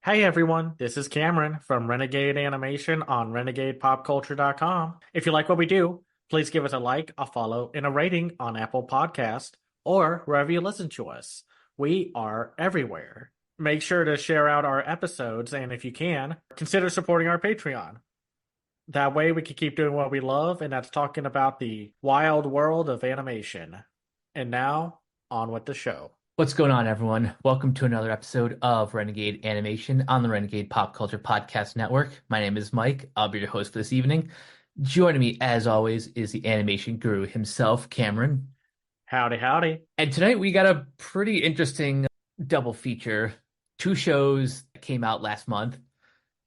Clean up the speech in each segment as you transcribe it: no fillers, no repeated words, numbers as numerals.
Hey everyone, this is Cameron from Renegade Animation on renegadepopculture.com. If you like what we do, please give us a like, a follow, and a rating on Apple Podcast or wherever you listen to us. We are everywhere. Make sure to share out our episodes, and if you can, consider supporting our Patreon. That way we can keep doing what we love, and that's talking about the wild world of animation. And now, on with the show. What's going on, everyone? Welcome to another episode of Renegade Animation on the Renegade Pop Culture Podcast Network. My name is Mike. I'll be your host for this evening. Joining me, as always, is the animation guru himself, Cameron. Howdy, howdy. And tonight we got a pretty interesting double feature. Two shows that came out last month,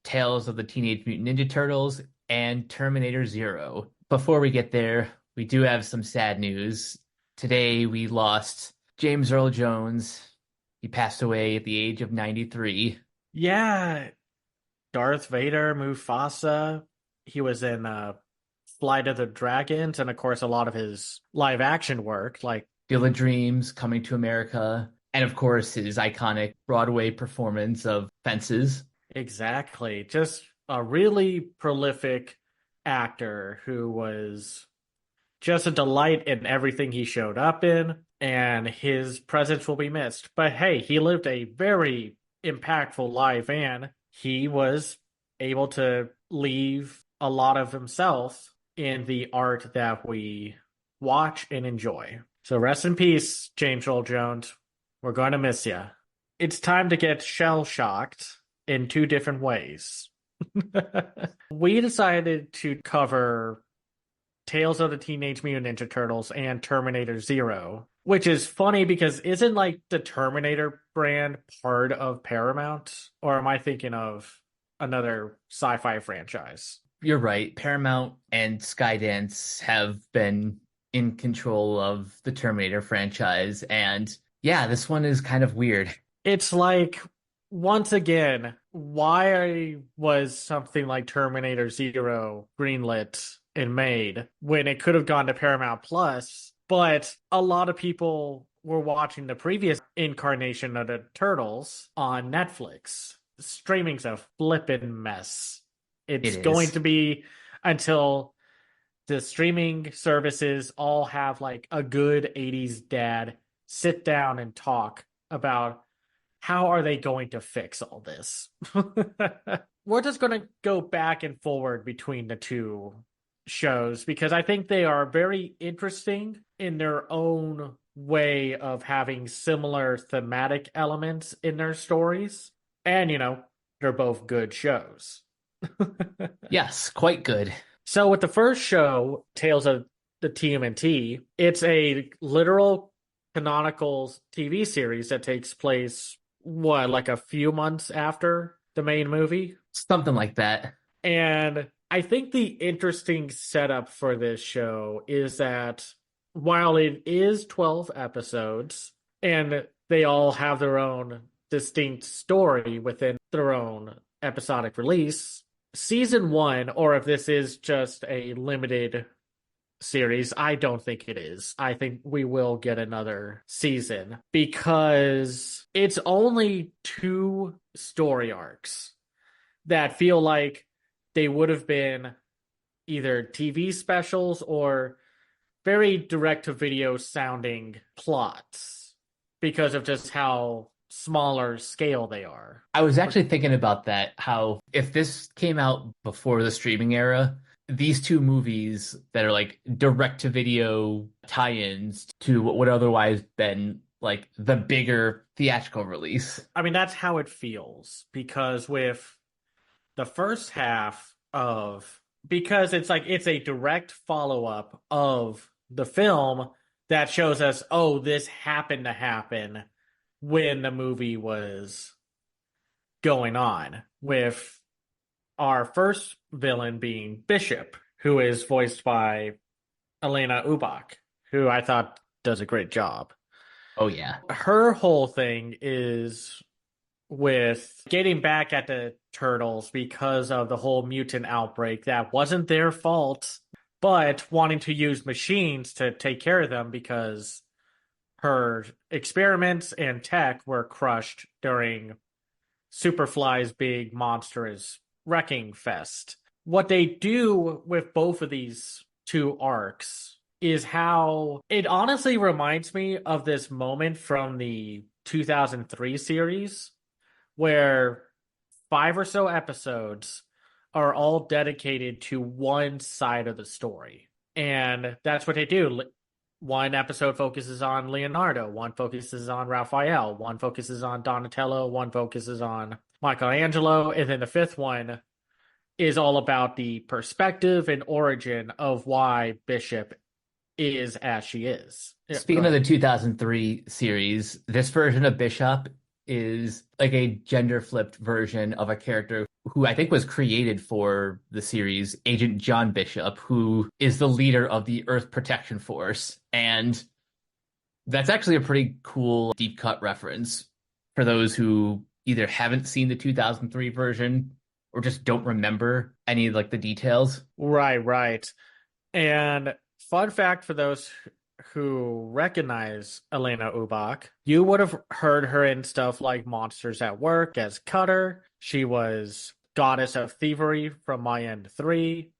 Tales of the Teenage Mutant Ninja Turtles and Terminator Zero. Before we get there, we do have some sad news. Today we lost James Earl Jones. He passed away at the age of 93. Yeah, Darth Vader, Mufasa. He was in Flight of the Dragons, and of course, a lot of his live action work, like Field of Dreams, Coming to America, and of course, his iconic Broadway performance of Fences. exactly, just a really prolific actor who was just a delight in everything he showed up in, and his presence will be missed. But hey, he lived a very impactful life, and he was able to leave a lot of himself in the art that we watch and enjoy. So rest in peace, James Earl Jones. We're going to miss you. It's time to get shell-shocked in two different ways. We decided to cover Tales of the Teenage Mutant Ninja Turtles and Terminator Zero, which is funny because isn't like the Terminator brand part of Paramount? Or am I thinking of another sci-fi franchise? You're right. Paramount and Skydance have been in control of the Terminator franchise. And yeah, this one is kind of weird. It's like, once again, why was something like Terminator Zero greenlit and made when it could have gone to Paramount Plus? But a lot of people were watching the previous incarnation of the Turtles on Netflix. Streaming's a flippin' mess. It's going to be until the streaming services all have like a good 80s dad sit down and talk about how are they going to fix all this. We're just going to go back and forward between the two shows because I think they are very interesting in their own way of having similar thematic elements in their stories. And, they're both good shows. Yes, quite good. So with the first show, Tales of the TMNT, it's a literal canonical TV series that takes place, like a few months after the main movie? Something like that. And I think the interesting setup for this show is that while it is 12 episodes and they all have their own distinct story within their own episodic release, season one, or if this is just a limited series, I don't think it is. I think we will get another season because it's only two story arcs that feel like they would have been either TV specials or very direct-to-video sounding plots because of just how smaller scale they are. I was actually thinking about that, how if this came out before the streaming era, these two movies that are like direct-to-video tie-ins to what would otherwise been like the bigger theatrical release. I mean, that's how it feels because with the first half of, because it's a direct follow-up of the film that shows us, oh, this happened to happen when the movie was going on, with our first villain being Bishop, who is voiced by Elena Ubach, who I thought does a great job. Oh, yeah. Her whole thing is with getting back at the Turtles because of the whole mutant outbreak that wasn't their fault, but wanting to use machines to take care of them because her experiments and tech were crushed during Superfly's big monstrous wrecking fest. What they do with both of these two arcs is how it honestly reminds me of this moment from the 2003 series where five or so episodes are all dedicated to one side of the story. And that's what they do. One episode focuses on Leonardo, one focuses on Raphael, one focuses on Donatello, one focuses on Michelangelo, and then the fifth one is all about the perspective and origin of why Bishop is as she is. Yeah, go Speaking of ahead. the 2003 series, this version of Bishop is like a gender flipped version of a character who I think was created for the series, Agent John Bishop, who is the leader of the Earth Protection Force. And that's actually a pretty cool deep cut reference for those who either haven't seen the 2003 version or just don't remember any like the details. Right, right. And fun fact for those who recognize Elena Ubach, you would have heard her in stuff like Monsters at Work as Cutter. She was Goddess of Thievery from My End 3.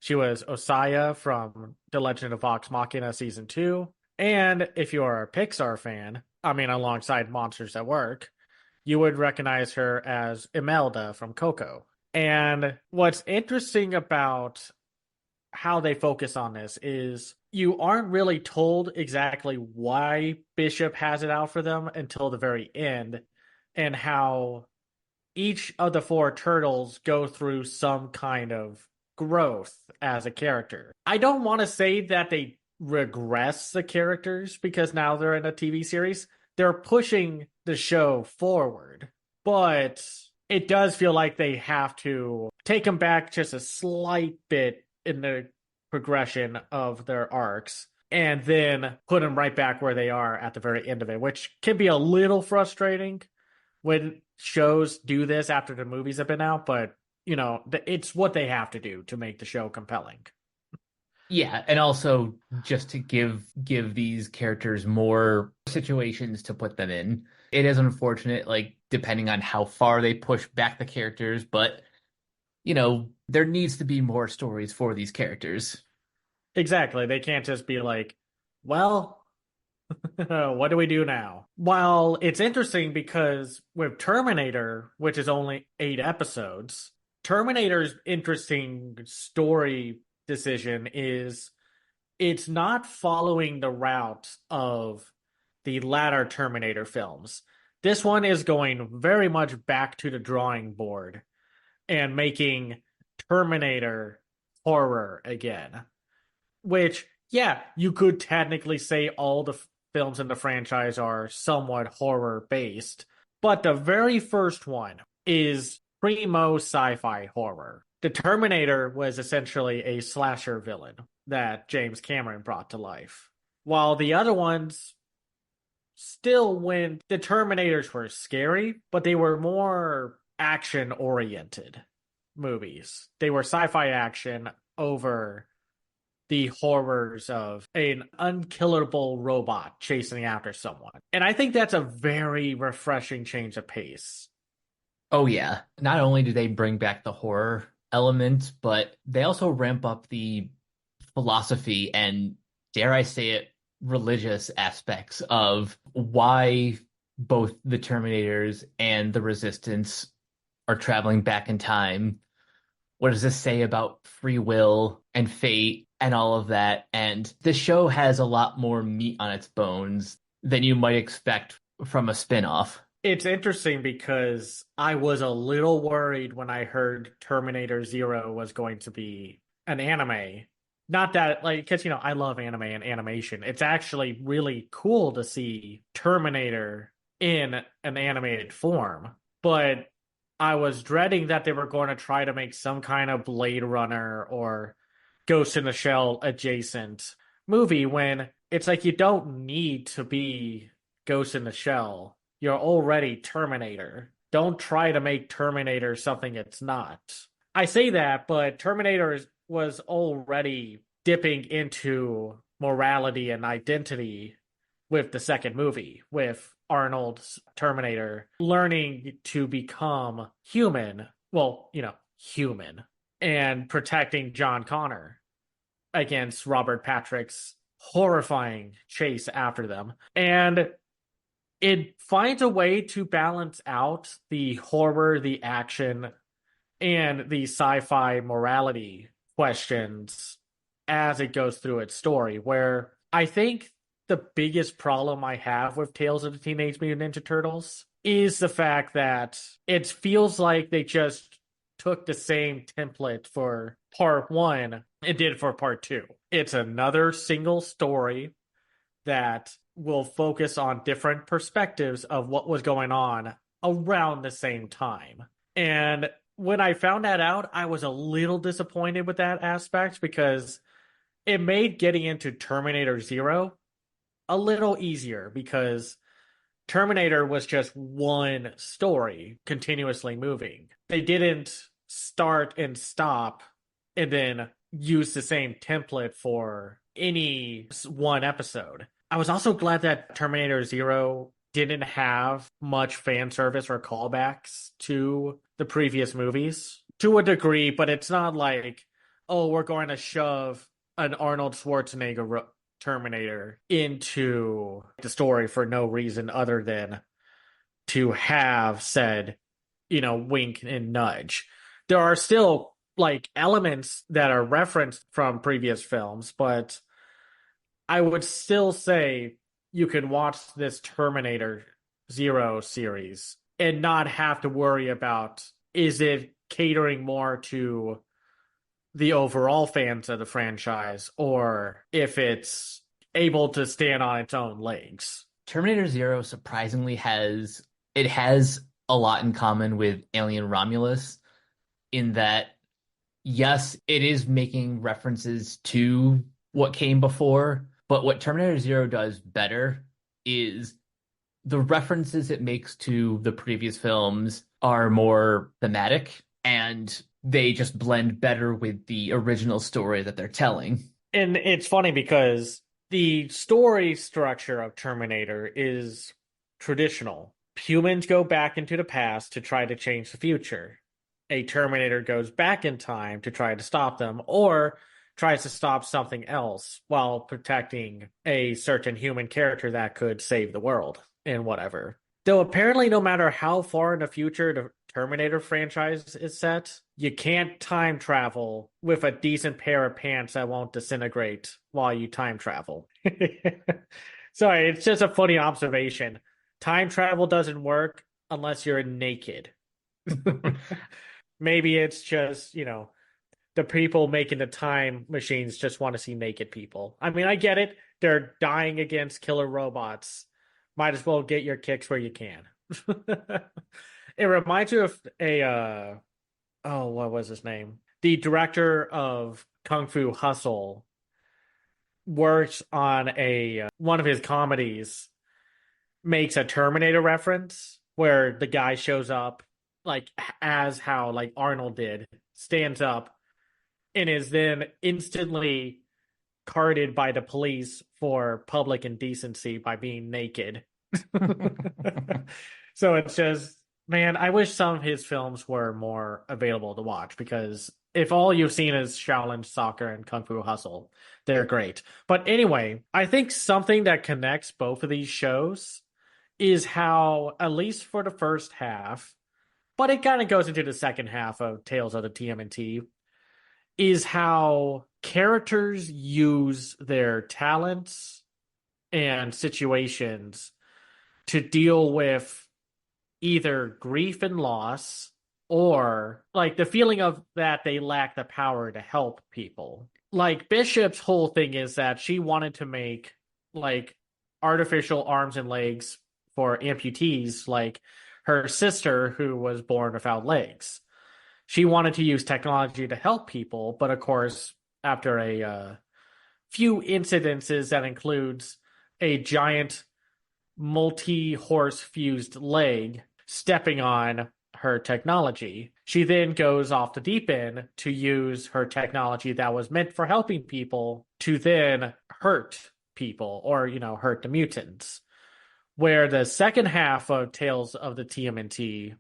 She was Osaya from The Legend of Vox Machina Season 2. And if you're a Pixar fan, I mean, alongside Monsters at Work, you would recognize her as Imelda from Coco. And what's interesting about how they focus on this is you aren't really told exactly why Bishop has it out for them until the very end, and how each of the four turtles go through some kind of growth as a character. I don't want to say that they regress the characters because now they're in a TV series. They're pushing the show forward, but it does feel like they have to take them back just a slight bit in the progression of their arcs and then put them right back where they are at the very end of it, which can be a little frustrating when shows do this after the movies have been out, but it's what they have to do to make the show compelling. Yeah, and also just to give these characters more situations to put them in. It is unfortunate, like depending on how far they push back the characters, but there needs to be more stories for these characters. Exactly. They can't just be like, well, what do we do now? While it's interesting because with Terminator, which is only 8 episodes, Terminator's interesting story decision is it's not following the route of the latter Terminator films. This one is going very much back to the drawing board and making Terminator horror again. Which, yeah, you could technically say all the films in the franchise are somewhat horror based, but the very first one is primo sci-fi horror. The Terminator was essentially a slasher villain that James Cameron brought to life. While the other ones still went, the Terminators were scary, but they were more action oriented movies. They were sci-fi action over the horrors of an unkillable robot chasing after someone. And I think that's a very refreshing change of pace. Oh yeah. Not only do they bring back the horror element, but they also ramp up the philosophy and, dare I say it, religious aspects of why both the Terminators and the Resistance are traveling back in time. What does this say about free will and fate and all of that? And this show has a lot more meat on its bones than you might expect from a spin-off. It's interesting because I was a little worried when I heard Terminator Zero was going to be an anime. Not that, like, because, I love anime and animation. It's actually really cool to see Terminator in an animated form. But I was dreading that they were going to try to make some kind of Blade Runner or Ghost in the Shell adjacent movie when it's like you don't need to be Ghost in the Shell. You're already Terminator. Don't try to make Terminator something it's not. I say that, but Terminator was already dipping into morality and identity with the second movie, with Arnold's Terminator learning to become human, well, human, and protecting John Connor against Robert Patrick's horrifying chase after them. And it finds a way to balance out the horror, the action, and the sci-fi morality questions as it goes through its story, where I think the biggest problem I have with Tales of the Teenage Mutant Ninja Turtles is the fact that it feels like they just took the same template for part one and did for part two. It's another single story that will focus on different perspectives of what was going on around the same time. And when I found that out, I was a little disappointed with that aspect because it made getting into Terminator Zero a little easier because Terminator was just one story continuously moving. They didn't start and stop and then use the same template for any one episode. I was also glad that Terminator Zero didn't have much fan service or callbacks to the previous movies to a degree, but it's not like, oh, we're going to shove an Arnold Schwarzenegger Terminator into the story for no reason other than to have said, wink and nudge. There are still like elements that are referenced from previous films, but I would still say you can watch this Terminator Zero series and not have to worry about, is it catering more to the overall fans of the franchise or if it's able to stand on its own legs. Terminator Zero surprisingly has a lot in common with Alien Romulus in that yes, it is making references to what came before, but what Terminator Zero does better is the references it makes to the previous films are more thematic and they just blend better with the original story that they're telling. And it's funny because the story structure of Terminator is traditional. Humans go back into the past to try to change the future. A Terminator goes back in time to try to stop them, or tries to stop something else while protecting a certain human character that could save the world and whatever. Though apparently no matter how far in the future the Terminator franchise is set, you can't time travel with a decent pair of pants that won't disintegrate while you time travel. Sorry, it's just a funny observation. Time travel doesn't work unless you're naked. Maybe it's just, the people making the time machines just want to see naked people. I mean, I get it. They're dying against killer robots. Might as well get your kicks where you can. It reminds you of what was his name? The director of Kung Fu Hustle works on one of his comedies, makes a Terminator reference where the guy shows up like as how like Arnold did, stands up and is then instantly carded by the police for public indecency by being naked. So it's just, man, I wish some of his films were more available to watch because if all you've seen is Shaolin Soccer and Kung Fu Hustle, they're great. But anyway, I think something that connects both of these shows is how, at least for the first half, but it kind of goes into the second half of Tales of the TMNT, is how characters use their talents and situations to deal with either grief and loss or like the feeling of that they lack the power to help people. Like Bishop's whole thing is that she wanted to make like artificial arms and legs for amputees, like her sister who was born without legs. She wanted to use technology to help people, but of course, after a few incidences that includes a giant multi-horse fused leg stepping on her technology, she then goes off the deep end to use her technology that was meant for helping people to then hurt people or, hurt the mutants. where the second half of Tales of the TMNT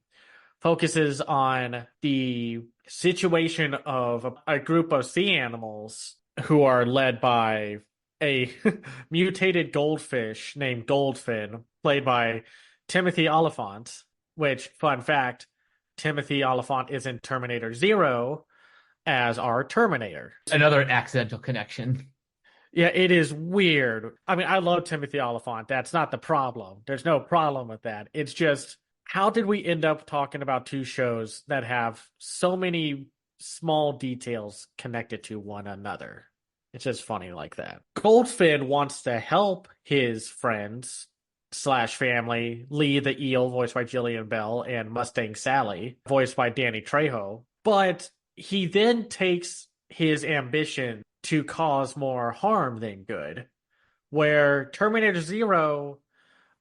focuses on the situation of a group of sea animals who are led by a mutated goldfish named Goldfin, played by Timothy Oliphant, which, fun fact, Timothy Oliphant is in Terminator Zero as our Terminator. Another accidental connection. Yeah, it is weird. I mean, I love Timothy Oliphant. That's not the problem. There's no problem with that. It's just, how did we end up talking about two shows that have so many small details connected to one another? It's just funny like that. Goldfin wants to help his friends slash family, Lee the Eel, voiced by Jillian Bell, and Mustang Sally, voiced by Danny Trejo. But he then takes his ambition to cause more harm than good. Where Terminator Zero,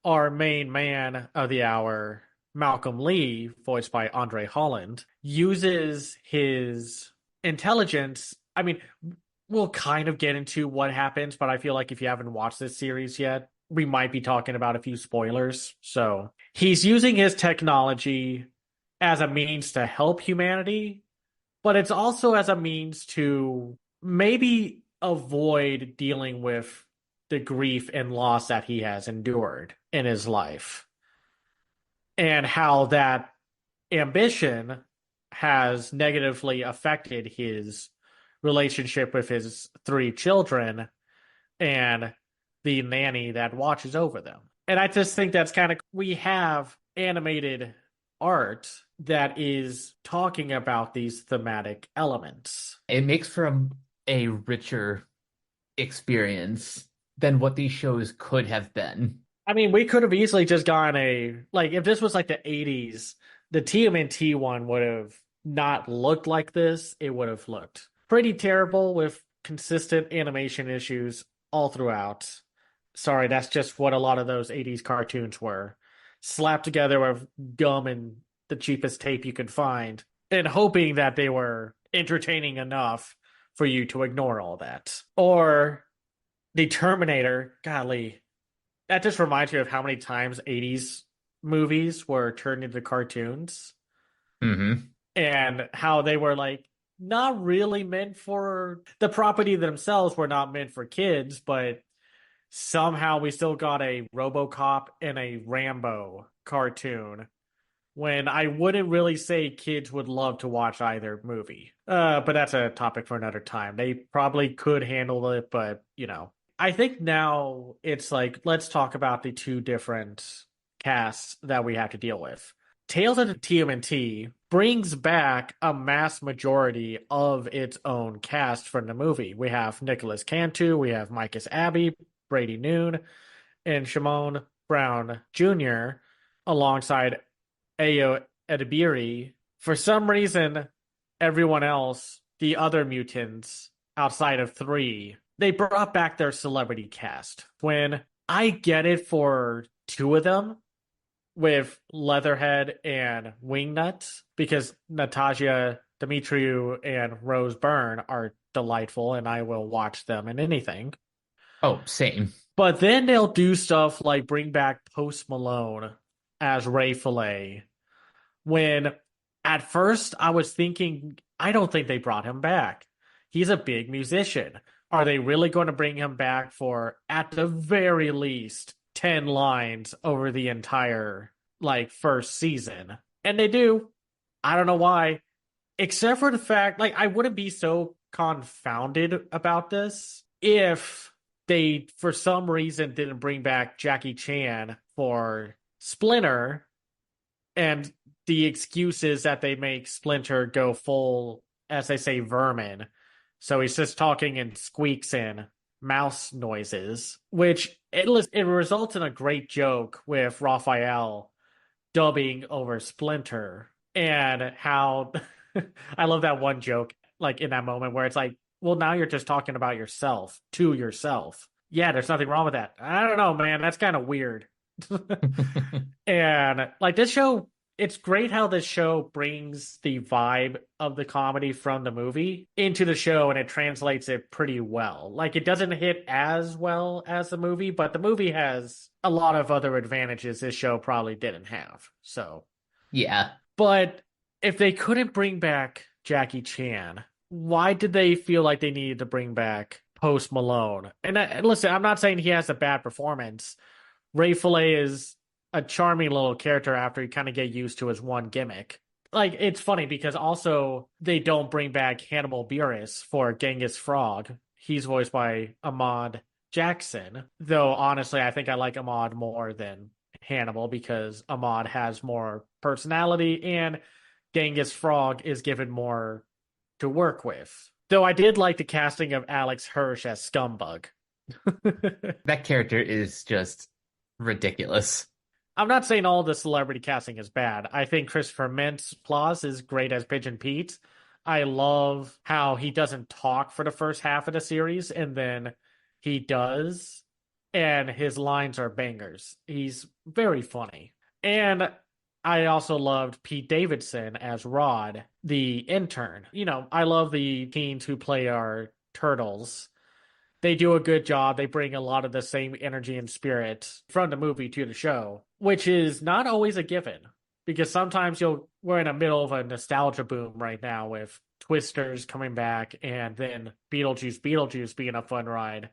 our main man of the hour, Malcolm Lee, voiced by Andre Holland, uses his intelligence. I mean, we'll kind of get into what happens, but I feel like if you haven't watched this series yet, we might be talking about a few spoilers. So he's using his technology as a means to help humanity, but it's also as a means to maybe avoid dealing with the grief and loss that he has endured in his life, and how that ambition has negatively affected his relationship with his three children and the nanny that watches over them. And I just think that's kind of, we have animated art that is talking about these thematic elements. It makes for a richer experience than what these shows could have been. I mean, we could have easily just gone like, if this was like the 80s, the TMNT one would have not looked like this. It would have looked pretty terrible with consistent animation issues all throughout. Sorry, that's just what a lot of those 80s cartoons were. Slapped together with gum and the cheapest tape you could find, and hoping that they were entertaining enough for you to ignore all that. Or the Terminator, golly, that just reminds me of how many times 80s movies were turned into cartoons. Mm-hmm. And how they were like not really meant for the property themselves, were not meant for kids, but somehow we still got a RoboCop and a Rambo cartoon, when I wouldn't really say kids would love to watch either movie. But that's a topic for another time. They probably could handle it, but I think now it's like, let's talk about the two different casts that we have to deal with. Tales of the TMNT brings back a mass majority of its own cast from the movie. We have Nicholas Cantu, we have Micus Abbey, Brady Noon, and Shimon Brown Jr., alongside Ayo Edebiri. For some reason, everyone else, the other mutants outside of three, they brought back their celebrity cast. When I get it for two of them, with Leatherhead and Wingnut, because Natasha Dimitriou and Rose Byrne are delightful, and I will watch them in anything. Oh, same. But then they'll do stuff like bring back Post Malone as Ray Fillet, when at first I was thinking, I don't think they brought him back. He's a big musician. Are they really going to bring him back for, at the very least, 10 lines over the entire first season? And they do. I don't know why, except for the fact, I wouldn't be so confounded about this if they for some reason didn't bring back Jackie Chan for Splinter, and the excuse is that they make Splinter go full, as they say, vermin, so he's just talking in squeaks and mouse noises, which it results in a great joke with Raphael dubbing over Splinter, and how I love that one joke, in that moment where it's like, well, now you're just talking about yourself to yourself. Yeah, there's nothing wrong with that. I don't know, man. That's kind of weird. And this show it's great how this show brings the vibe of the comedy from the movie into the show and it translates it pretty well. Like it doesn't hit as well as the movie, but the movie has a lot of other advantages this show probably didn't have. So, Yeah. but if they couldn't bring back Jackie Chan, why did they feel like they needed to bring back Post Malone? And listen, I'm not saying he has a bad performance. Ray Fillet is a charming little character after you kind of get used to his one gimmick. Like it's funny because also they don't bring back Hannibal Buress for Genghis Frog. He's voiced by Ahmad Jackson. Though honestly, I think I like Ahmad more than Hannibal because Ahmad has more personality and Genghis Frog is given more to work with. Though I did like the casting of Alex Hirsch as Scumbug. That character is just ridiculous. I'm not saying all the celebrity casting is bad. I think Christopher Mintz-Plasse is great as Pigeon Pete. I love how he doesn't talk for the first half of the series and then he does, and his lines are bangers. He's very funny. And I also loved Pete Davidson as Rod, the intern. I love the teens who play our turtles. They do a good job. They bring a lot of the same energy and spirit from the movie to the show, which is not always a given because sometimes we're in the middle of a nostalgia boom right now with Twisters coming back and then Beetlejuice being a fun ride,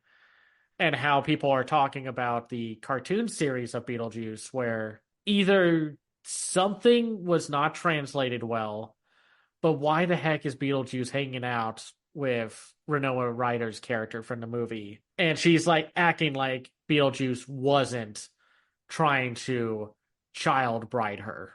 and how people are talking about the cartoon series of Beetlejuice where either something was not translated well, but why the heck is Beetlejuice hanging out with Renoa Ryder's character from the movie? And she's like acting like Beetlejuice wasn't trying to child bride her.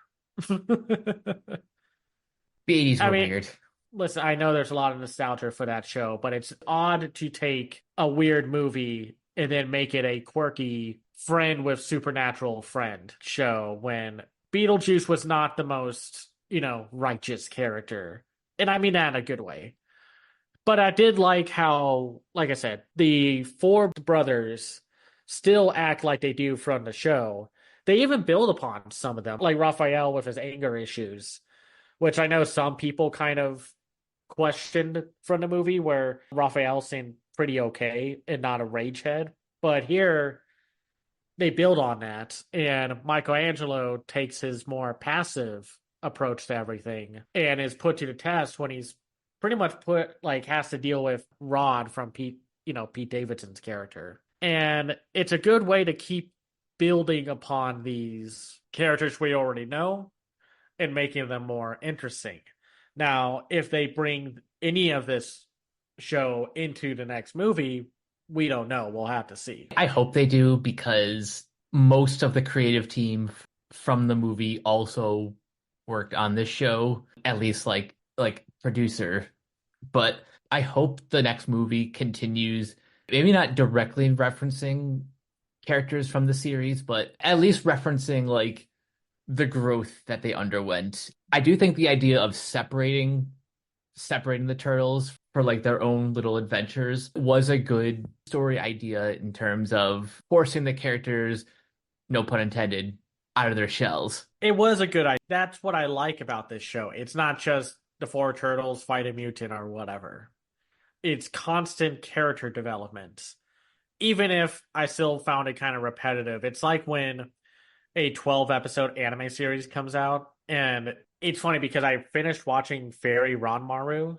The 80s I were mean, weird. listen, I know there's a lot of nostalgia for that show, but it's odd to take a weird movie and then make it a quirky friend with supernatural friend show when Beetlejuice was not the most, righteous character. And I mean that in a good way. But I did like how, like I said, the four brothers still act like they do from the show. They even build upon some of them, like Raphael with his anger issues, which I know some people kind of questioned from the movie, where Raphael seemed pretty okay and not a ragehead. But here, they build on that, and Michelangelo takes his more passive approach to everything and is put to the test when he's pretty much has to deal with Rod from Pete Davidson's character. And it's a good way to keep building upon these characters we already know and making them more interesting. Now, if they bring any of this show into the next movie, we don't know. We'll have to see. I hope they do because most of the creative team from the movie also worked on this show, at least like producer. But I hope the next movie continues, maybe not directly referencing characters from the series, but at least referencing like the growth that they underwent. I do think the idea of separating the turtles for like their own little adventures was a good story idea in terms of forcing the characters, no pun intended, out of their shells. It was a good idea. That's what I like about this show. It's not just the four turtles fight a mutant or whatever. It's constant character development. Even if I still found it kind of repetitive, it's like when a 12 episode anime series comes out. And it's funny because I finished watching Fairy Ranmaru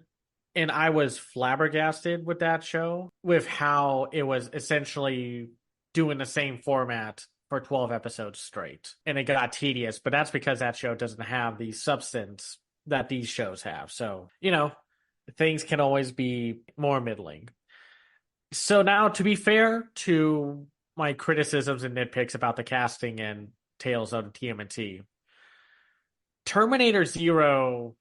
and I was flabbergasted with that show, with how it was essentially doing the same format for 12 episodes straight. And it got tedious, but that's because that show doesn't have the substance that these shows have. So, things can always be more middling. So now, to be fair to my criticisms and nitpicks about the casting and Tales of the TMNT, Terminator Zero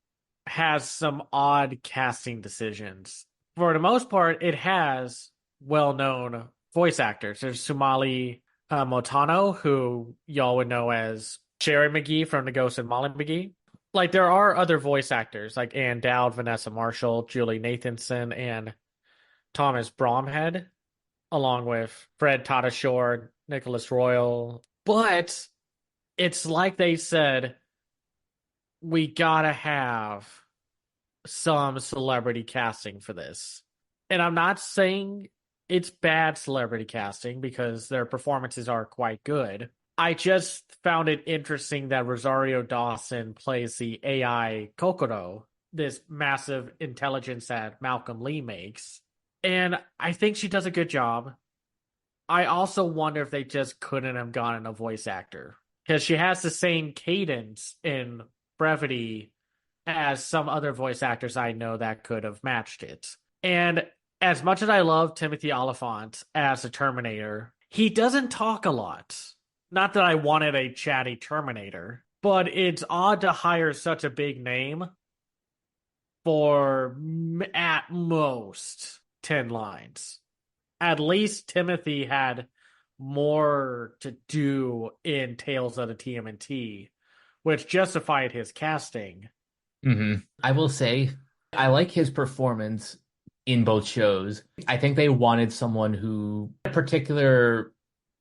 has some odd casting decisions. For the most part, it has well-known voice actors. There's Sumali Motano, who y'all would know as Sherry McGee from The Ghost and Molly McGee. Like, there are other voice actors like Ann Dowd, Vanessa Marshall, Julie Nathanson, and Thomas Bromhead, along with Fred Tatasciore, Nicholas Royal. But it's like they said, we gotta have some celebrity casting for this. And I'm not saying it's bad celebrity casting because their performances are quite good. I just found it interesting that Rosario Dawson plays the AI Kokoro, this massive intelligence that Malcolm Lee makes. And I think she does a good job. I also wonder if they just couldn't have gotten a voice actor because she has the same cadence in brevity as some other voice actors I know that could have matched it. And as much as I love Timothy Olyphant as a Terminator, he doesn't talk a lot. Not that I wanted a chatty Terminator, but it's odd to hire such a big name for at most 10 lines. At least Timothy had more to do in Tales of the TMNT, which justified his casting. I will say, I like his performance in both shows. I think they wanted someone who had a particular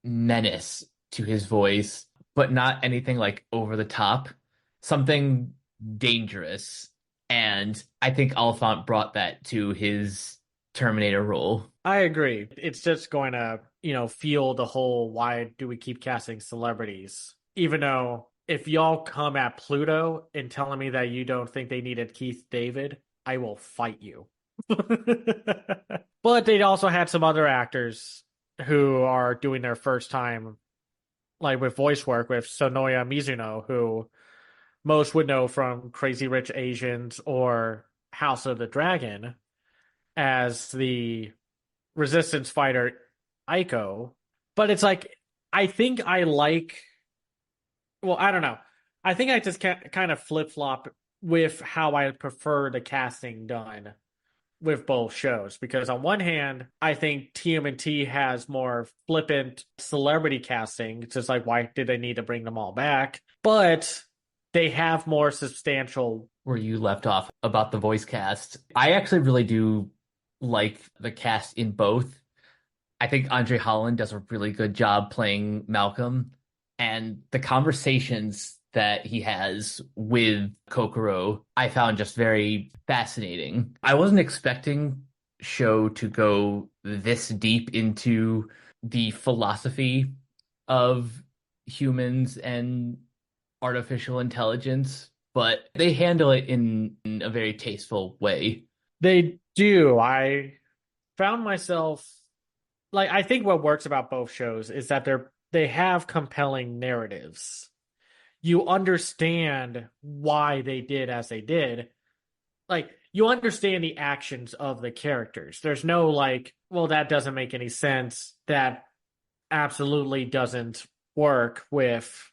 menace to his voice, but not anything like over the top, something dangerous. And I think Oliphant brought that to his Terminator role. I agree. It's just going to, fuel the whole why do we keep casting celebrities? Even though if y'all come at Pluto and telling me that you don't think they needed Keith David, I will fight you. But they also had some other actors who are doing their first time, like with voice work with Sonoya Mizuno, who most would know from Crazy Rich Asians or House of the Dragon as the resistance fighter Aiko. But it's like, I think I like, well, I don't know. I think I just kind of flip flop with how I prefer the casting done with both shows because on one hand, I think TMNT has more flippant celebrity casting. It's just like, why did they need to bring them all back? But they have more substantial. Where you left off about the voice cast. I actually really do like the cast in both. I think Andre Holland does a really good job playing Malcolm, and the conversations that he has with Kokoro, I found just very fascinating. I wasn't expecting show to go this deep into the philosophy of humans and artificial intelligence, but they handle it in a very tasteful way. They do. I found myself like I think what works about both shows is that they have compelling narratives. You understand why they did as they did. Like you understand the actions of the characters. There's no like, well, that doesn't make any sense. That absolutely doesn't work with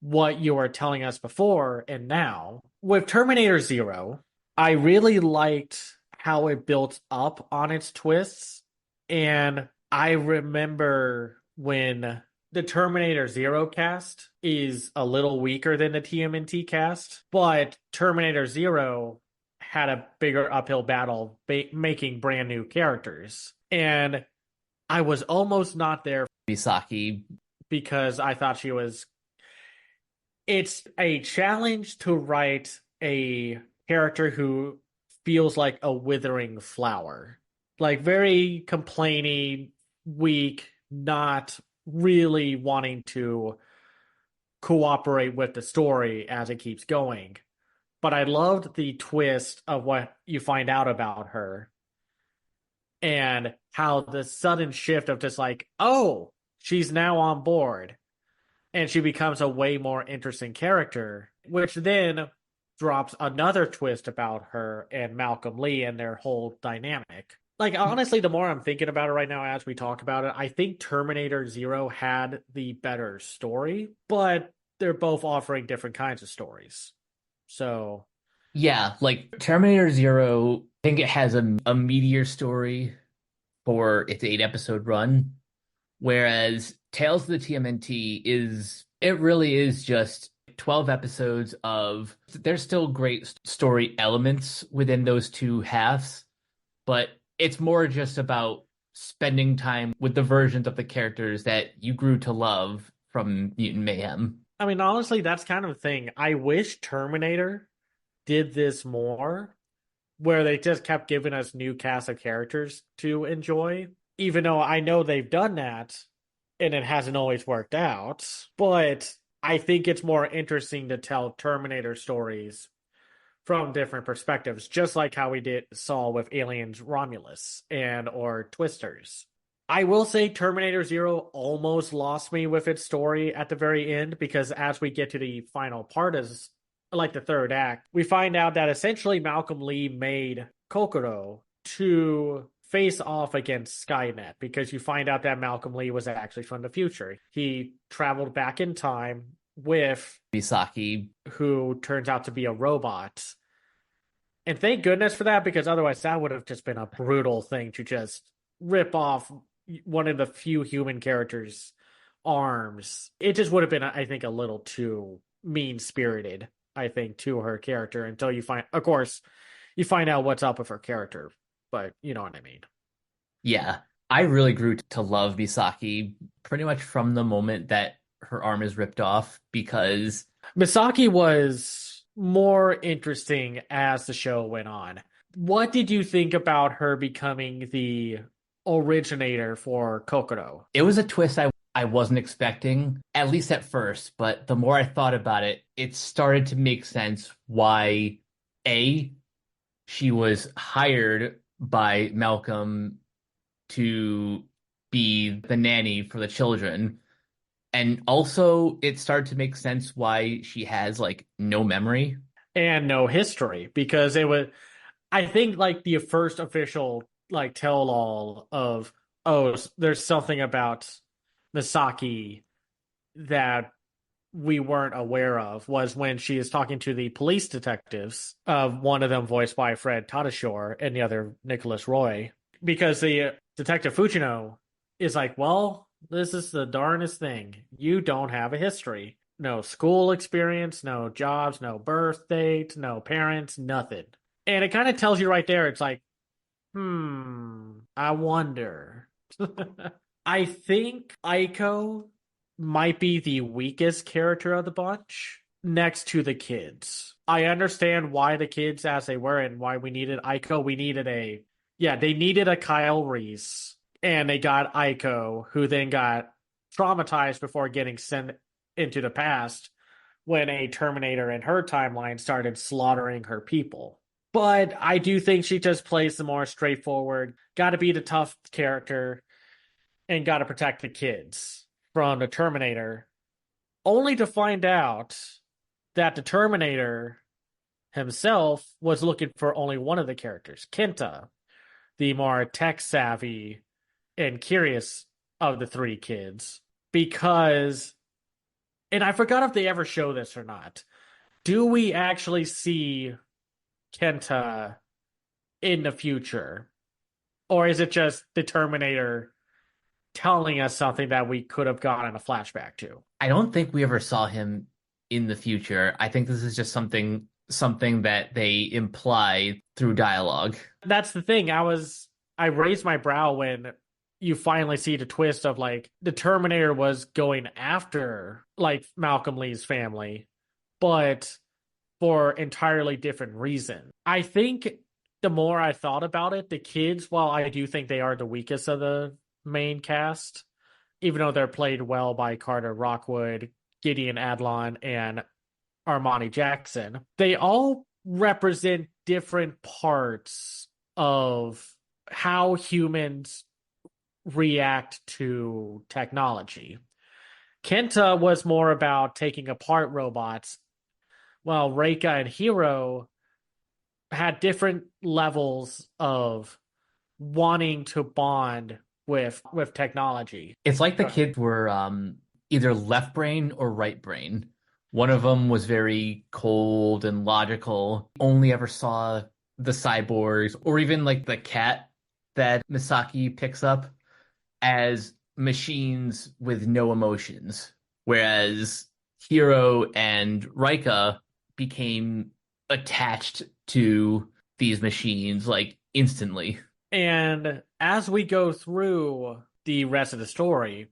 what you were telling us before and now. With Terminator Zero, I really liked how it built up on its twists. And I remember when the Terminator Zero cast is a little weaker than the TMNT cast, but Terminator Zero had a bigger uphill battle making brand new characters. And I was almost not there Misaki. because I thought she was. It's a challenge to write a character who feels like a withering flower, like very complaining, weak, not really wanting to cooperate with the story as it keeps going. But I loved the twist of what you find out about her and how the sudden shift of just like, oh, she's now on board and she becomes a way more interesting character, which then drops another twist about her and Malcolm Lee and their whole dynamic. Like, honestly, the more I'm thinking about it right now as we talk about it, I think Terminator Zero had the better story, but they're both offering different kinds of stories. So, Yeah, like Terminator Zero, I think it has a meteor story for its 8 episode run, whereas Tales of the TMNT it really is just 12 episodes of, there's still great story elements within those two halves, but it's more just about spending time with the versions of the characters that you grew to love from Mutant Mayhem. I mean, honestly, that's kind of the thing. I wish Terminator did this more, where they just kept giving us new cast of characters to enjoy, even though I know they've done that and it hasn't always worked out. But I think it's more interesting to tell Terminator stories from different perspectives, just like how we did saw with Aliens Romulus and or Twisters. I will say Terminator Zero almost lost me with its story at the very end because as we get to the final part is like the third act, we find out that essentially Malcolm Lee made Kokoro to face off against Skynet because you find out that Malcolm Lee was actually from the future. He traveled back in time with Misaki. who turns out to be a robot. And thank goodness for that, because otherwise that would have just been a brutal thing to just rip off one of the few human characters' arms. It just would have been, I think, a little too mean spirited, I think, to her character until you find, of course, you find out what's up with her character. But you know what I mean. Yeah, I really grew to love Misaki pretty much from the moment that her arm is ripped off because Misaki was more interesting as the show went on. What did you think about her becoming the originator for Kokoro? it was a twist I wasn't expecting, at least at first, but the more I thought about it, it started to make sense why A, she was hired by Malcolm to be the nanny for the children. And also, it started to make sense why she has like no memory. And no history, because it was, I think, like the first official like tell all of, oh, there's something about Misaki that we weren't aware of was when she is talking to the police detectives, one of them voiced by Fred Tatasciore and the other Nicholas Roy, because the detective Fujino is like, well, this is the darnest thing. You don't have a history. No school experience, no jobs, no birth date, no parents, nothing. And it kind of tells you right there, it's like, I wonder. I think Aiko might be the weakest character of the bunch next to the kids. I understand why the kids as they were and why we needed Aiko. We needed they needed a Kyle Reese and they got Aiko, who then got traumatized before getting sent into the past when a Terminator in her timeline started slaughtering her people. But I do think she just plays the more straightforward, got to be the tough character and got to protect the kids from the Terminator, only to find out that the Terminator himself was looking for only one of the characters, Kenta, the more tech savvy and curious of the three kids. Because, and I forgot if they ever show this or not, do we actually see Kenta in the future? Or is it just the Terminator telling us something that we could have gotten a flashback to? I don't think we ever saw him in the future. I think this is just something that they imply through dialogue. That's the thing. I raised my brow when you finally see the twist of like the Terminator was going after like Malcolm Lee's family, but for entirely different reasons. I think the more I thought about it, the kids, while I do think they are the weakest of the main cast, even though they're played well by Carter Rockwood, Gideon Adlon, and Armani Jackson, they all represent different parts of how humans react to technology. Kenta was more about taking apart robots, while Reika and Hiro had different levels of wanting to bond with technology. It's like the kids were either left brain or right brain. One of them was very cold and logical, only ever saw the cyborgs or even like the cat that Misaki picks up as machines with no emotions, whereas Hiro and Rika became attached to these machines like instantly. And as we go through the rest of the story,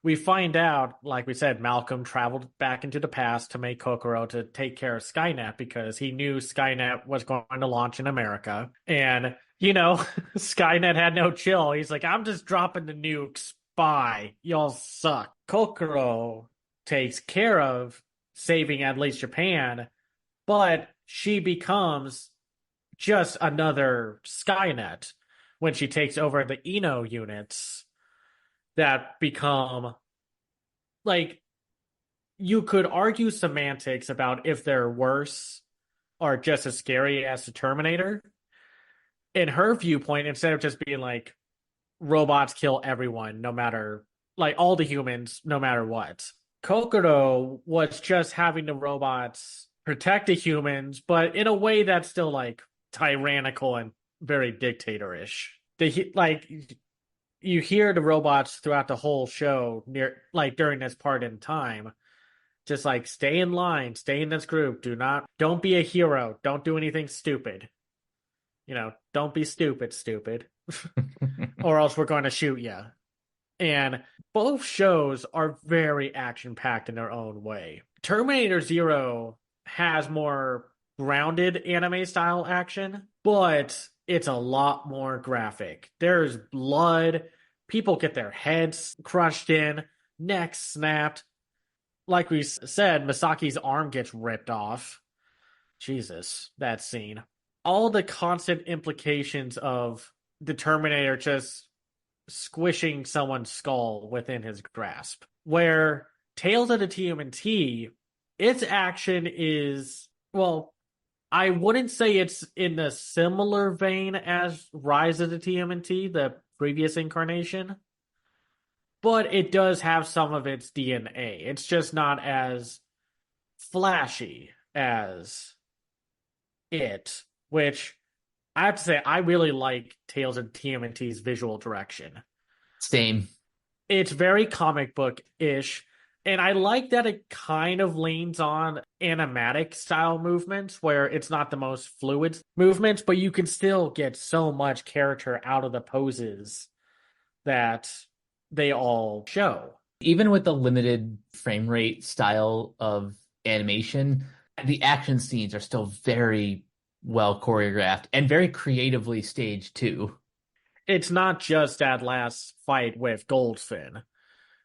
We find out, like we said, Malcolm traveled back into the past to make Kokoro to take care of Skynet because he knew Skynet was going to launch in America. And, Skynet had no chill. He's like, I'm just dropping the nukes. Bye. Y'all suck. Kokoro takes care of saving at least Japan, but she becomes just another Skynet when she takes over the Eno units that become like you could argue semantics about if they're worse or just as scary as the Terminator. In her viewpoint, instead of just being like robots kill everyone, no matter like all the humans, no matter what. Kokoro was just having the robots protect the humans, but in a way that's still like tyrannical and very dictatorish. Like you hear the robots throughout the whole show near like during this part in time just like stay in line, stay in this group, don't be a hero, don't do anything stupid, don't be stupid or else we're going to shoot you. And both shows are very action packed in their own way. Terminator Zero has more grounded anime style action, but it's a lot more graphic. There's blood, people get their heads crushed in, necks snapped. Like we said, Masaki's arm gets ripped off. Jesus, that scene. All the constant implications of the Terminator just squishing someone's skull within his grasp. Where Tales of the TMNT, its action is, well, I wouldn't say it's in the similar vein as Rise of the TMNT, the previous incarnation, but it does have some of its DNA. It's just not as flashy as it, which I have to say, I really like Tales of TMNT's visual direction. Same. It's very comic book-ish, and I like that it kind of leans on animatic style movements where it's not the most fluid movements, but you can still get so much character out of the poses that they all show. Even with the limited frame rate style of animation, the action scenes are still very well choreographed and very creatively staged too. It's not just that last fight with Goldfin,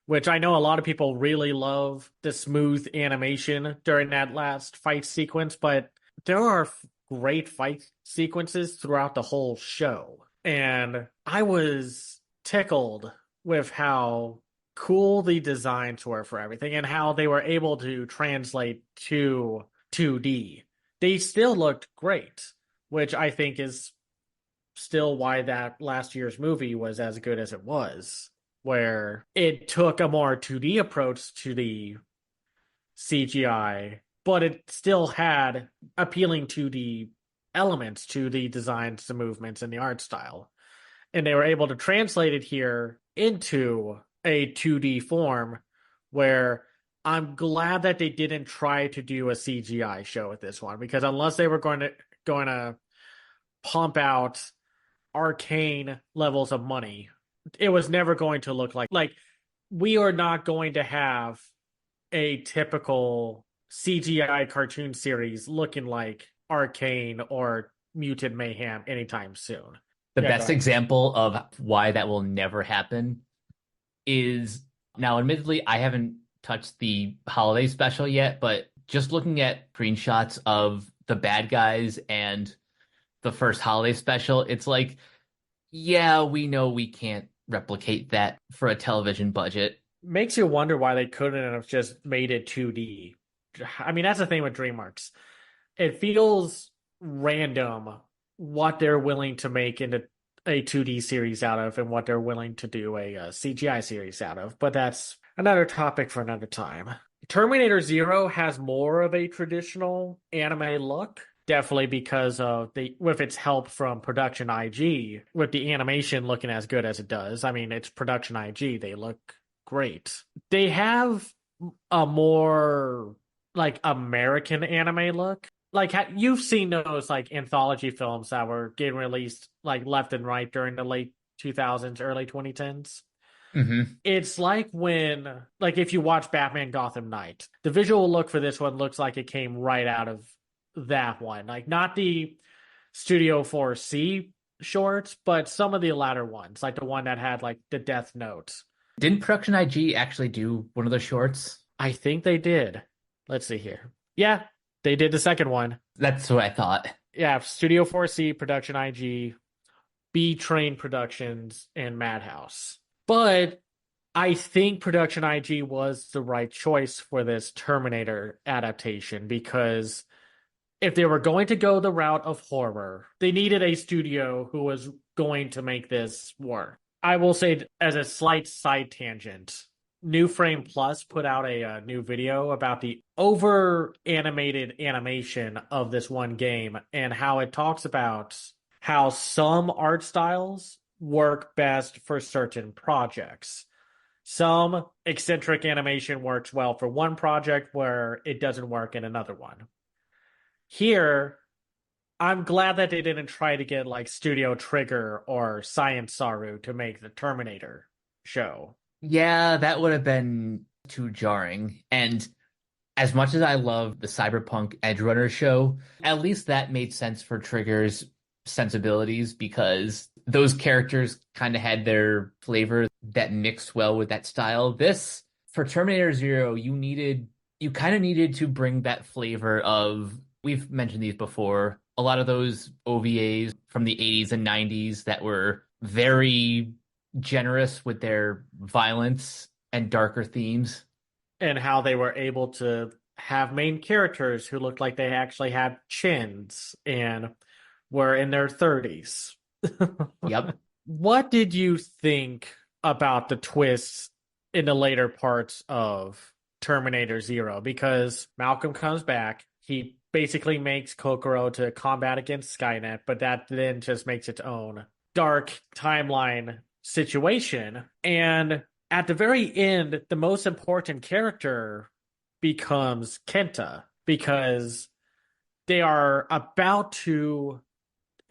which I know a lot of people really love the smooth animation during that last fight sequence, but there are great fight sequences throughout the whole show. And I was tickled with how cool the designs were for everything and how they were able to translate to 2D. They still looked great, which I think is still why that last year's movie was as good as it was, where it took a more 2D approach to the CGI, but it still had appealing 2D elements to the designs, the movements, and the art style. And they were able to translate it here into a 2D form where I'm glad that they didn't try to do a CGI show with this one, because unless they were going to pump out arcane levels of money, it was never going to look like we are not going to have a typical CGI cartoon series looking like Arcane or Mutant Mayhem anytime soon. The best example of why that will never happen is, now admittedly I haven't touched the holiday special yet, but just looking at screenshots of the bad guys and the first holiday special, it's like, yeah, we know we can't replicate that for a television budget. Makes you wonder why they couldn't have just made it 2D. I mean, that's the thing with DreamWorks. It feels random what they're willing to make into a 2D series out of and what they're willing to do a CGI series out of, but that's another topic for another time. Terminator Zero has more of a traditional anime look, definitely because of with its help from Production IG, with the animation looking as good as it does. I mean, it's Production IG, they look great. They have a more like American anime look. Like you've seen those like anthology films that were getting released like left and right during the late 2000s, early 2010s. Hmm. It's like like if you watch Batman Gotham Knight, the visual look for this one looks like it came right out of that one. Like not the Studio 4C shorts, but some of the latter ones, like the one that had like the Death Note. Didn't Production IG actually do one of the shorts? I think they did. Let's see here. Yeah, they did the second one. That's what I thought. Yeah, Studio 4C, Production IG, B Train Productions, and Madhouse. But I think Production IG was the right choice for this Terminator adaptation because if they were going to go the route of horror, they needed a studio who was going to make this work. I will say, as a slight side tangent, New Frame Plus put out a new video about the over animated animation of this one game and how it talks about how some art styles work best for certain projects. Some eccentric animation works well for one project where it doesn't work in another one. Here, I'm glad that they didn't try to get like Studio Trigger or Science Saru to make the Terminator show. Yeah, that would have been too jarring. And as much as I love the Cyberpunk Edge Runner show, at least that made sense for Trigger's sensibilities because those characters kind of had their flavor that mixed well with that style. This, for Terminator Zero, you kind of needed to bring that flavor of, we've mentioned these before, a lot of those OVAs from the 80s and 90s that were very generous with their violence and darker themes. And how they were able to have main characters who looked like they actually had chins and were in their 30s. Yep. What did you think about the twists in the later parts of Terminator Zero? Because Malcolm comes back, he basically makes Kokoro to combat against Skynet, but that then just makes its own dark timeline situation. And at the very end, the most important character becomes Kenta because they are about to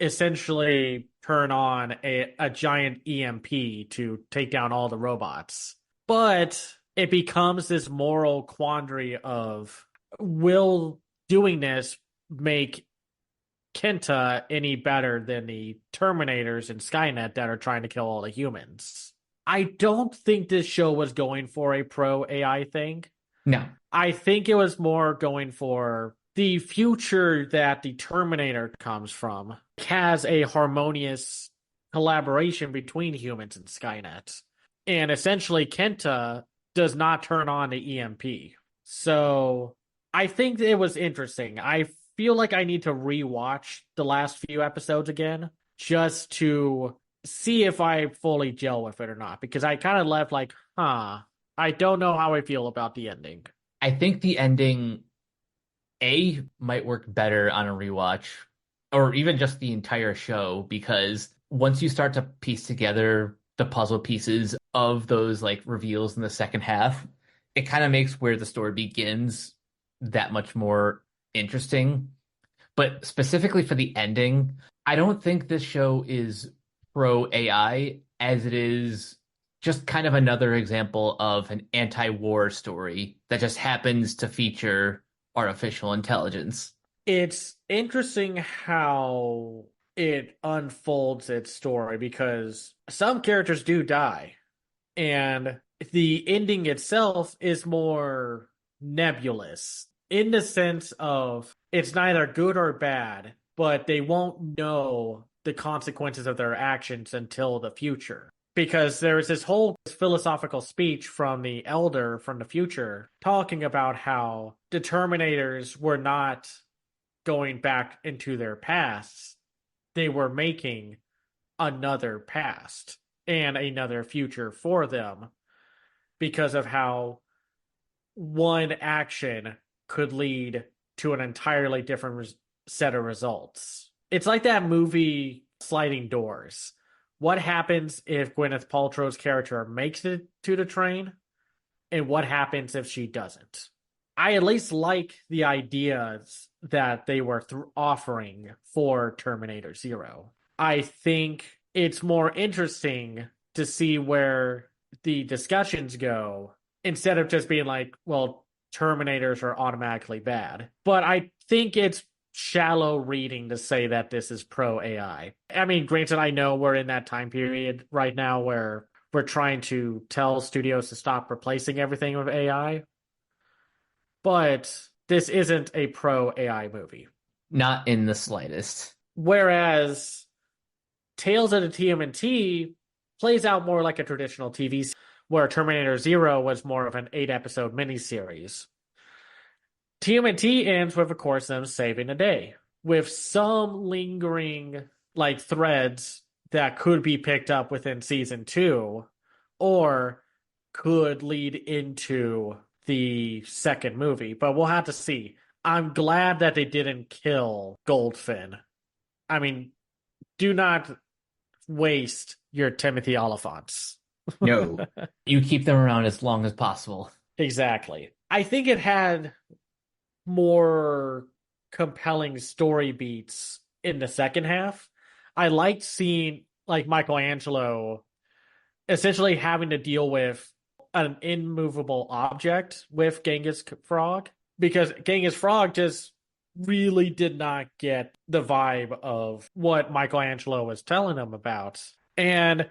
essentially turn on a giant EMP to take down all the robots. But it becomes this moral quandary of will doing this make Kenta any better than the Terminators and Skynet that are trying to kill all the humans? I don't think this show was going for a pro AI thing. No. I think it was more going for the future that the Terminator comes from has a harmonious collaboration between humans and Skynet. And essentially, Kenta does not turn on the EMP. So I think it was interesting. I feel like I need to rewatch the last few episodes again just to see if I fully gel with it or not. Because I kind of left like, I don't know how I feel about the ending. I think the ending might work better on a rewatch or even just the entire show because once you start to piece together the puzzle pieces of those like reveals in the second half, it kind of makes where the story begins that much more interesting. But specifically for the ending, I don't think this show is pro AI as it is just kind of another example of an anti-war story that just happens to feature artificial intelligence. It's interesting how it unfolds its story because some characters do die, and the ending itself is more nebulous in the sense of it's neither good or bad, but they won't know the consequences of their actions until the future. Because there's this whole philosophical speech from the elder from the future talking about how the Terminators were not going back into their pasts, they were making another past and another future for them because of how one action could lead to an entirely different set of results. It's like that movie Sliding Doors. What happens if Gwyneth Paltrow's character makes it to the train? And what happens if she doesn't? I at least like the ideas that they were offering for Terminator Zero. I think it's more interesting to see where the discussions go, instead of just being like, well, Terminators are automatically bad. But I think it's shallow reading to say that this is pro AI. I mean, granted, I know we're in that time period right now where we're trying to tell studios to stop replacing everything with AI, but this isn't a pro AI movie. Not in the slightest. Whereas Tales of the TMNT plays out more like a traditional TV series, where Terminator Zero was more of an 8 episode miniseries. TMNT ends with, of course, them saving the day, with some lingering like threads that could be picked up within season 2, or could lead into the second movie. But we'll have to see. I'm glad that they didn't kill Goldfin. I mean, do not waste your Timothy Oliphants. No, you keep them around as long as possible. Exactly. I think it had more compelling story beats in the second half. I liked seeing like Michelangelo essentially having to deal with an immovable object with Genghis Frog, because Genghis Frog just really did not get the vibe of what Michelangelo was telling him about. And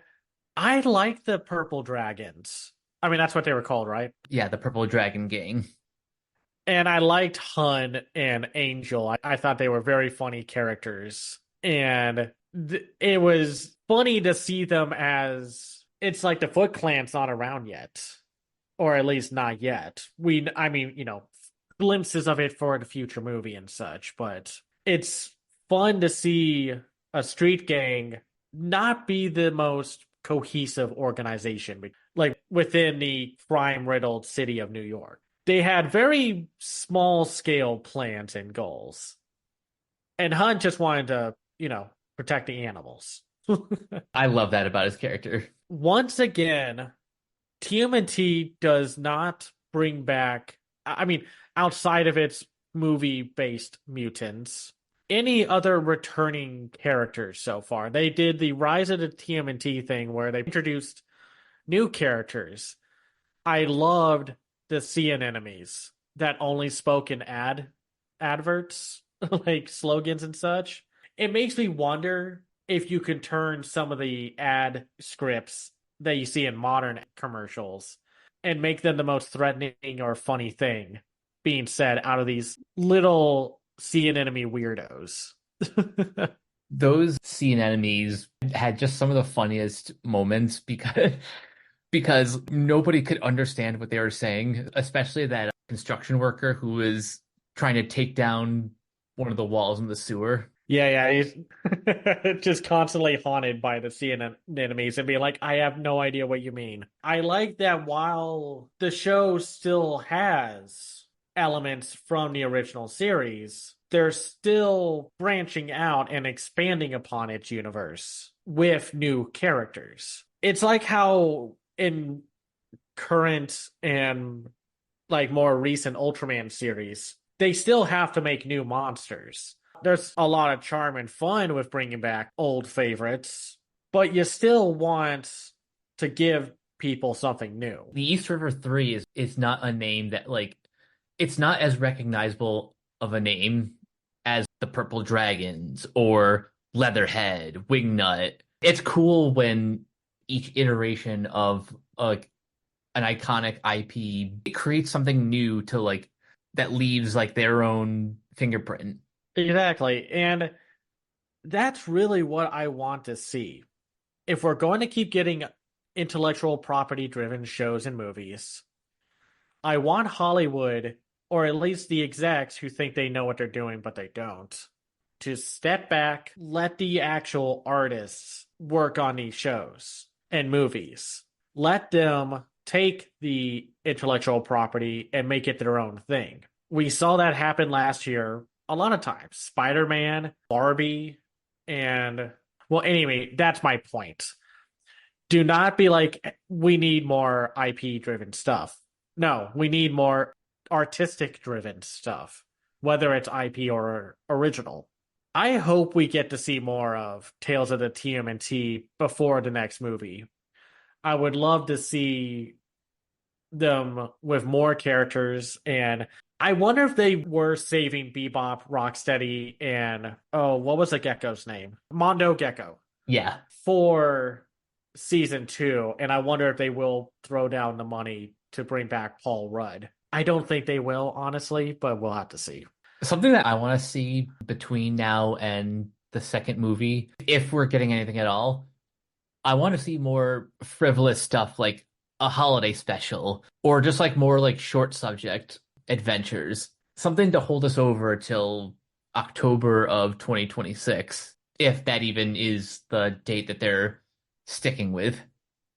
I like the purple dragons. I mean, that's what they were called, right? Yeah, the Purple Dragon Gang. And I liked Hun and Angel. I thought they were very funny characters. And it was funny to see them as it's like the Foot Clan's not around yet, or at least not yet. I mean, glimpses of it for the future movie and such, but it's fun to see a street gang not be the most cohesive organization, like within the crime-riddled city of New York. They had very small scale plans and goals. And Hunt just wanted to, protect the animals. I love that about his character. Once again, TMNT does not bring back, I mean, outside of its movie based mutants, any other returning characters so far. They did the Rise of the TMNT thing where they introduced new characters. I loved the CN enemies that only spoke in adverts, like slogans and such. It makes me wonder if you could turn some of the ad scripts that you see in modern commercials and make them the most threatening or funny thing being said out of these little CN enemy weirdos. Those scene enemies had just some of the funniest moments because nobody could understand what they were saying, especially that construction worker who was trying to take down one of the walls in the sewer. Yeah, he's just constantly haunted by the CN enemies and being like, I have no idea what you mean. I like that while the show still has elements from the original series, they're still branching out and expanding upon its universe with new characters. It's like how in current and like more recent Ultraman series, they still have to make new monsters. There's a lot of charm and fun with bringing back old favorites, but you still want to give people something new. The East River 3 is not a name that it's not as recognizable of a name as the Purple Dragons or Leatherhead, Wingnut. It's cool when each iteration of an iconic IP it creates something new to that leaves their own fingerprint. Exactly. And that's really what I want to see. If we're going to keep getting intellectual property driven shows and movies, I want Hollywood, or at least the execs who think they know what they're doing but they don't, to step back, let the actual artists work on these shows and movies. Let them take the intellectual property and make it their own thing. We saw that happen last year a lot of times. Spider-Man, Barbie, and well, anyway, that's my point. Do not be like, we need more IP driven stuff. No, we need more artistic driven stuff, whether it's IP or original. I hope we get to see more of Tales of the TMNT before the next movie. I would love to see them with more characters, and I wonder if they were saving Bebop, Rocksteady, and oh, what was the gecko's name? Mondo Gecko Yeah. for season two, and I wonder if they will throw down the money to bring back Paul Rudd. I don't think they will, honestly, but we'll have to see. Something that I want to see between now and the second movie, if we're getting anything at all, I want to see more frivolous stuff like a holiday special or just like more like short subject adventures. Something to hold us over till October of 2026, if that even is the date that they're sticking with.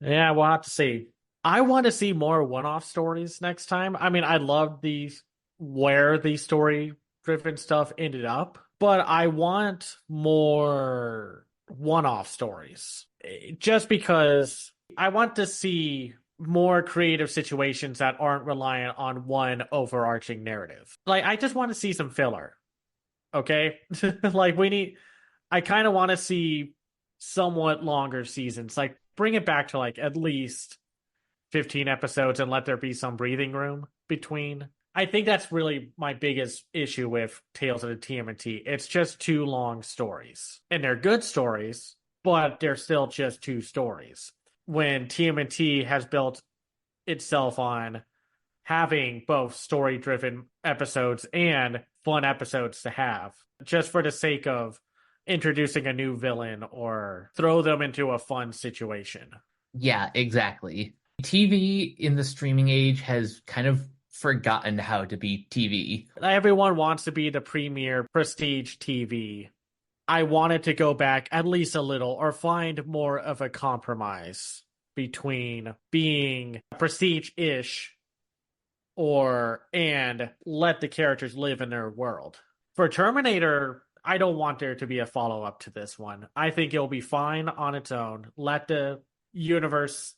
Yeah, we'll have to see. I want to see more one-off stories next time. I mean, I love these where the story-driven stuff ended up, but I want more one-off stories. Just because I want to see more creative situations that aren't reliant on one overarching narrative. Like, I just want to see some filler. Okay? Like, I kind of want to see somewhat longer seasons. Like, bring it back to like at least 15 episodes and let there be some breathing room between. I think that's really my biggest issue with Tales of the TMNT. It's just two long stories. And they're good stories, but they're still just two stories. When TMNT has built itself on having both story driven episodes and fun episodes to have, just for the sake of introducing a new villain or throw them into a fun situation. Yeah, exactly. TV in the streaming age has kind of forgotten how to be TV. Everyone wants to be the premier prestige TV. I wanted to go back at least a little or find more of a compromise between being prestige-ish or and let the characters live in their world. For Terminator, I don't want there to be a follow-up to this one. I think it'll be fine on its own. Let the universe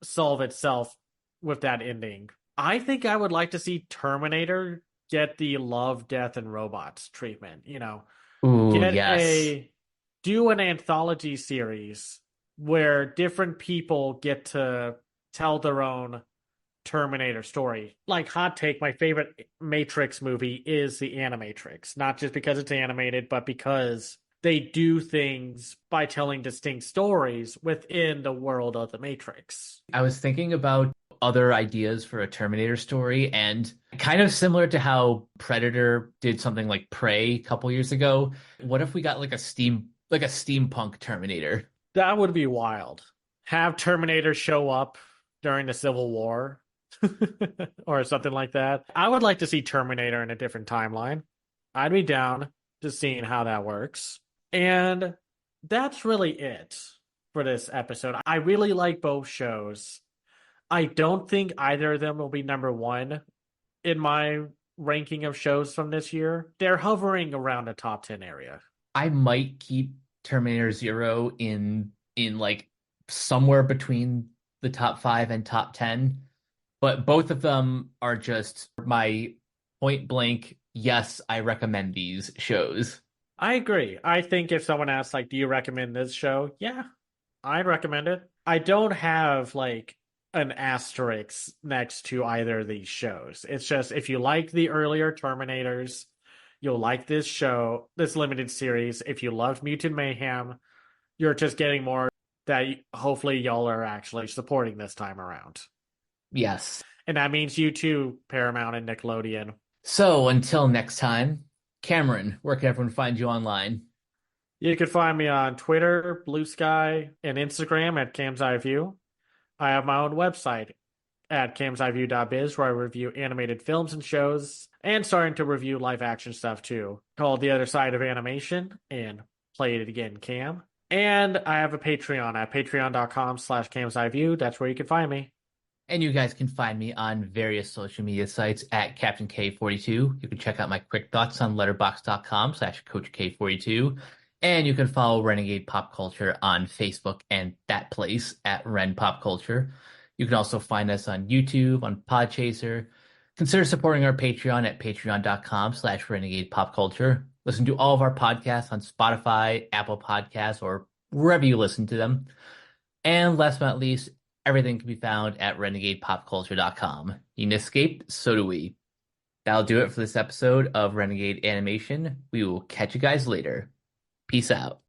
solve itself with that ending. I think I would like to see Terminator get the love, death, and robots treatment. Ooh, Get yes. a do an anthology series where different people get to tell their own Terminator story. Like, hot take, my favorite Matrix movie is the Animatrix. Not just because it's animated, but because they do things by telling distinct stories within the world of the Matrix. I was thinking about other ideas for a Terminator story, and kind of similar to how Predator did something like Prey a couple years ago. What if we got like a steampunk Terminator? That would be wild. Have Terminator show up during the Civil War or something like that. I would like to see Terminator in a different timeline. I'd be down to seeing how that works. And that's really it for this episode. I really like both shows. I don't think either of them will be number one in my ranking of shows from this year. They're hovering around the top 10 area. I might keep Terminator Zero in like somewhere between the top 5 and top 10, but both of them are just my point blank, yes, I recommend these shows. I agree. I think if someone asks, like, do you recommend this show? Yeah, I'd recommend it. I don't have like an asterisk next to either of these shows. It's just if you like the earlier Terminators, you'll like this show, this limited series. If you loved Mutant Mayhem, you're just getting more that hopefully y'all are actually supporting this time around. Yes. And that means you too, Paramount and Nickelodeon. So until next time, Cameron, where can everyone find you online? You can find me on Twitter, Blue Sky, and Instagram at Cam's Eye View. I have my own website at camseyeview.biz where I review animated films and shows and starting to review live action stuff too, called The Other Side of Animation and Play It Again Cam. And I have a Patreon at patreon.com/camseyeview. That's where you can find me. And you guys can find me on various social media sites at Captain K42. You can check out my quick thoughts on letterboxd.com/Coach K42. And you can follow Renegade Pop Culture on Facebook and that place at Ren Pop Culture. You can also find us on YouTube, on Podchaser. Consider supporting our Patreon at patreon.com/Renegade Pop Culture. Listen to all of our podcasts on Spotify, Apple Podcasts, or wherever you listen to them. And last but not least, Everything can be found at renegadepopculture.com. You escaped, so do we. That'll do it for this episode of Renegade Animation. We will catch you guys later. Peace out.